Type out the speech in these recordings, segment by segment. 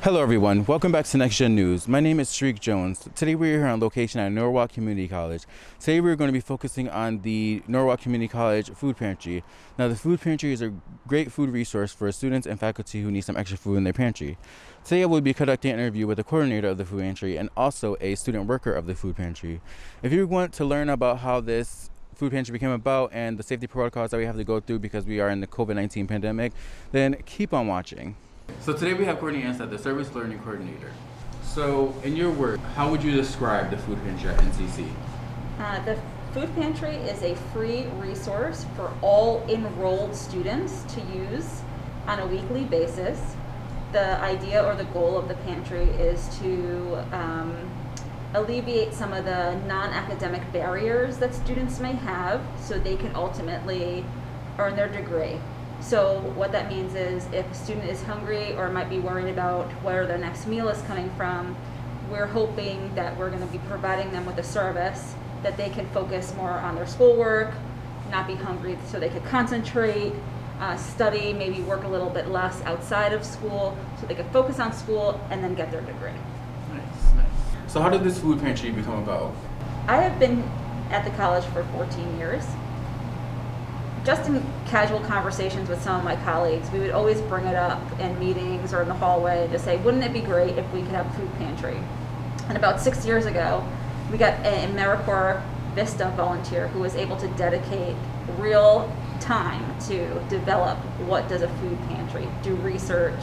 Hello everyone, welcome back to Next Gen News. My name is Tareek Jones. Today we're here on location at Norwalk Community College. Today we're going to be focusing on the Norwalk Community College Food Pantry. Now the Food Pantry is a great food resource for students and faculty who need some extra food in their pantry. Today I will be conducting an interview with the coordinator of the Food Pantry and also a student worker of the Food Pantry. If you want to learn about how this Food Pantry became about and the safety protocols that we have to go through because we are in the COVID-19 pandemic, then keep on watching. So today we have Courtney Ansett, the Service Learning Coordinator. So in your work, how would you describe the Food Pantry at NCC? The Food Pantry is a free resource for all enrolled students to use on a weekly basis. The idea or the goal of the pantry is to alleviate some of the non-academic barriers that students may have so they can ultimately earn their degree. So what that means is if a student is hungry or might be worried about where their next meal is coming from, we're hoping that we're going to be providing them with a service that they can focus more on their schoolwork, not be hungry so they could concentrate, study, maybe work a little bit less outside of school so they could focus on school and then get their degree. Nice. So how did this Food Pantry become about? I have been at the college for 14 years. Just in casual conversations with some of my colleagues, we would always bring it up in meetings or in the hallway to say, wouldn't it be great if we could have a food pantry? And about 6 years ago, we got a AmeriCorps Vista volunteer who was able to dedicate real time to develop what does a food pantry, do research,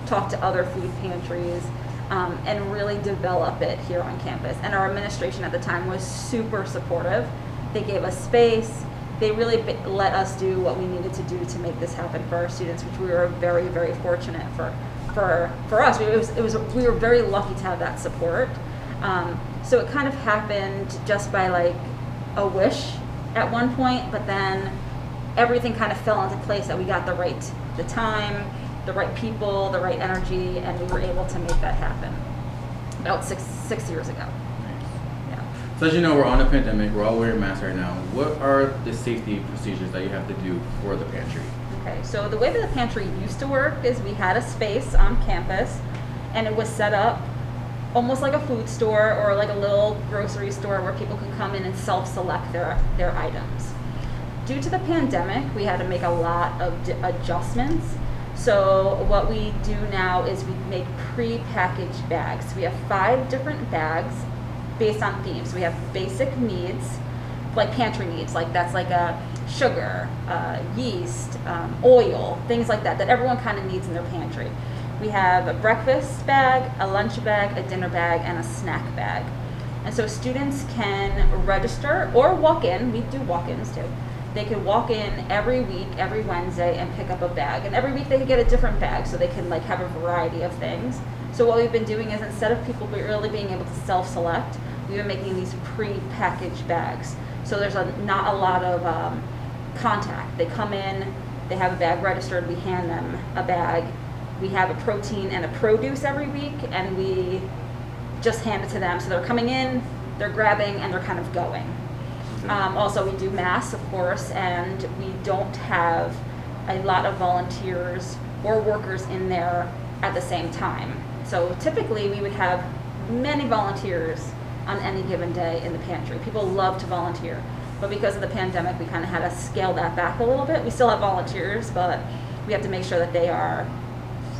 talk to other food pantries, and really develop it here on campus. And our administration at the time was super supportive. They gave us space. They really let us do what we needed to do to make this happen for our students, which we were very, very fortunate for us. We were very lucky to have that support. So it kind of happened just by like a wish at one point, but then everything kind of fell into place that we got the time, the right people, the right energy, and we were able to make that happen about six years ago. So as you know, we're on a pandemic, we're all wearing masks right now. What are the safety procedures that you have to do for the pantry? Okay, so the way that the pantry used to work is we had a space on campus and it was set up almost like a food store or like a little grocery store where people could come in and self-select their items. Due to the pandemic, we had to make a lot of adjustments. So what we do now is we make pre-packaged bags. We have 5 different bags based on themes. We have basic needs, like pantry needs, like that's like a sugar, yeast, oil, things like that everyone kind of needs in their pantry. We have a breakfast bag, a lunch bag, a dinner bag, and a snack bag. And so students can register or walk in. We do walk-ins too. They can walk in every week, every Wednesday, and pick up a bag. And every week they can get a different bag so they can like have a variety of things. So what we've been doing is instead of people really being able to self-select, we've been making these pre-packaged bags. So there's not a lot of contact. They come in, they have a bag registered, we hand them a bag. We have a protein and a produce every week, and we just hand it to them. So they're coming in, they're grabbing, and they're kind of going. Okay. Also, we do masks, of course, and we don't have a lot of volunteers or workers in there at the same time. So typically we would have many volunteers on any given day in the pantry. People love to volunteer, but because of the pandemic, we kind of had to scale that back a little bit. We still have volunteers, but we have to make sure that they are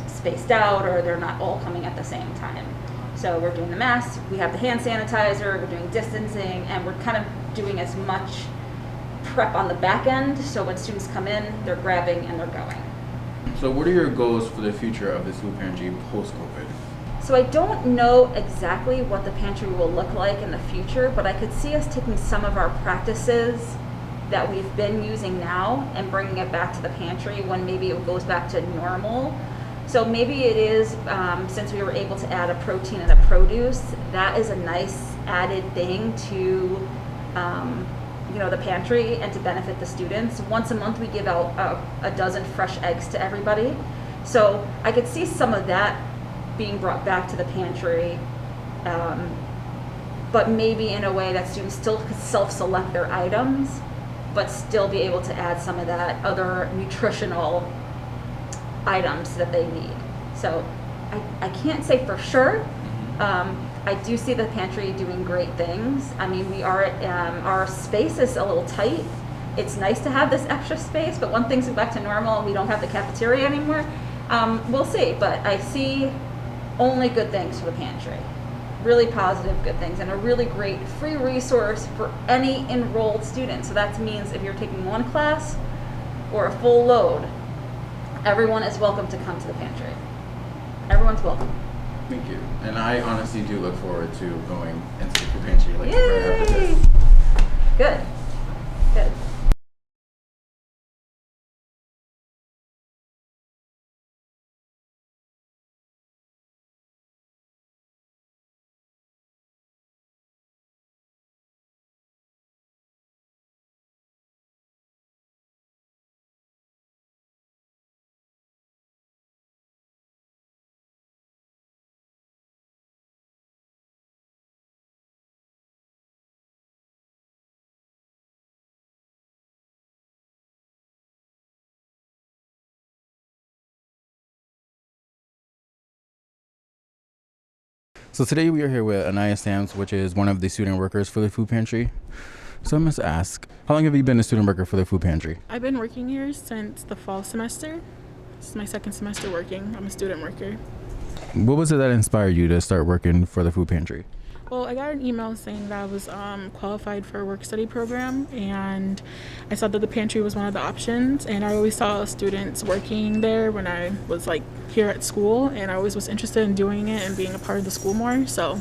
spaced out or they're not all coming at the same time. So we're doing the masks, we have the hand sanitizer, we're doing distancing, and we're kind of doing as much prep on the back end, so when students come in, they're grabbing and they're going. So what are your goals for the future of this food pantry post-COVID? So I don't know exactly what the pantry will look like in the future, but I could see us taking some of our practices that we've been using now and bringing it back to the pantry when maybe it goes back to normal. So maybe it is, since we were able to add a protein and a produce, that is a nice added thing to the pantry and to benefit the students. Once a month we give out a dozen fresh eggs to everybody. So I could see some of that being brought back to the pantry, but maybe in a way that students still could self-select their items, but still be able to add some of that other nutritional items that they need. So I can't say for sure. I do see the pantry doing great things. I mean, our space is a little tight. It's nice to have this extra space, but when things go back to normal and we don't have the cafeteria anymore, we'll see. But I see only good things for the pantry. Really positive good things, and a really great free resource for any enrolled student. So that means if you're taking one class or a full load, everyone is welcome to come to the pantry. Everyone's welcome. Thank you. And I honestly do look forward to going into the food pantry like Yay! right after this. Good. Good. So today we are here with Anaya Sams, which is one of the student workers for the food pantry. So I must ask, how long have you been a student worker for the food pantry? I've been working here since the fall semester. This is my second semester working. I'm a student worker. What was it that inspired you to start working for the food pantry? Well, I got an email saying that I was qualified for a work study program, and I saw that the pantry was one of the options. And I always saw students working there when I was like here at school, and I always was interested in doing it and being a part of the school more. So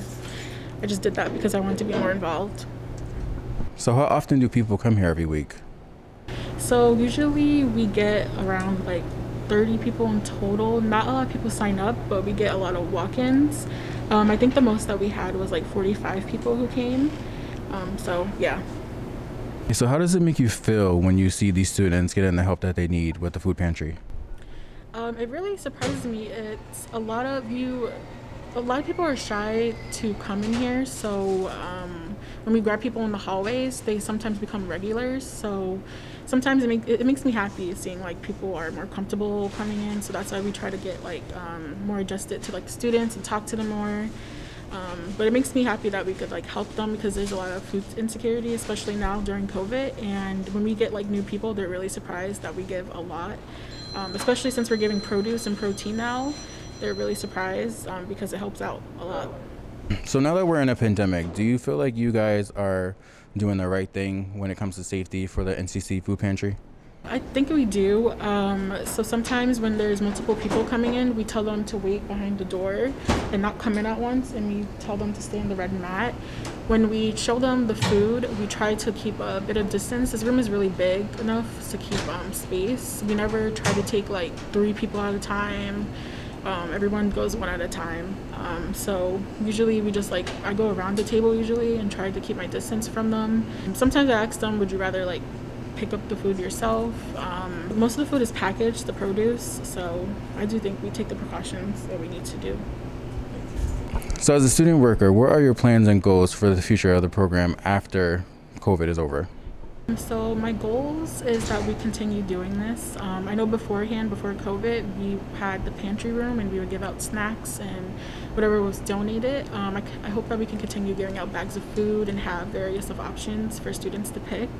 I just did that because I wanted to be more involved. So how often do people come here every week? So usually we get around like 30 people in total. Not a lot of people sign up, but we get a lot of walk-ins. I think the most that we had was like 45 people who came. So yeah. So how does it make you feel when you see these students getting the help that they need with the food pantry? It really surprises me. It's a lot of people are shy to come in here, so when we grab people in the hallways, they sometimes become regulars. So sometimes it makes me happy seeing like people are more comfortable coming in. So that's why we try to get like more adjusted to like students and talk to them more. But it makes me happy that we could like help them because there's a lot of food insecurity, especially now during COVID. And when we get like new people, they're really surprised that we give a lot, especially since we're giving produce and protein now. They're really surprised because it helps out a lot. So now that we're in a pandemic, do you feel like you guys are doing the right thing when it comes to safety for the NCC food pantry? I think we do. So sometimes when there's multiple people coming in, we tell them to wait behind the door and not come in at once, and we tell them to stay in the red mat. When we show them the food, we try to keep a bit of distance. This room is really big enough to keep space. We never try to take like 3 people at a time. Everyone goes one at a time. So usually I go around the table usually and try to keep my distance from them. Sometimes I ask them, would you rather like pick up the food yourself? Most of the food is packaged, the produce, so I do think we take the precautions that we need to do. So as a student worker, what are your plans and goals for the future of the program after COVID is over? So my goals is that we continue doing this. I know before COVID, we had the pantry room and we would give out snacks and whatever was donated. I hope that we can continue giving out bags of food and have various of options for students to pick.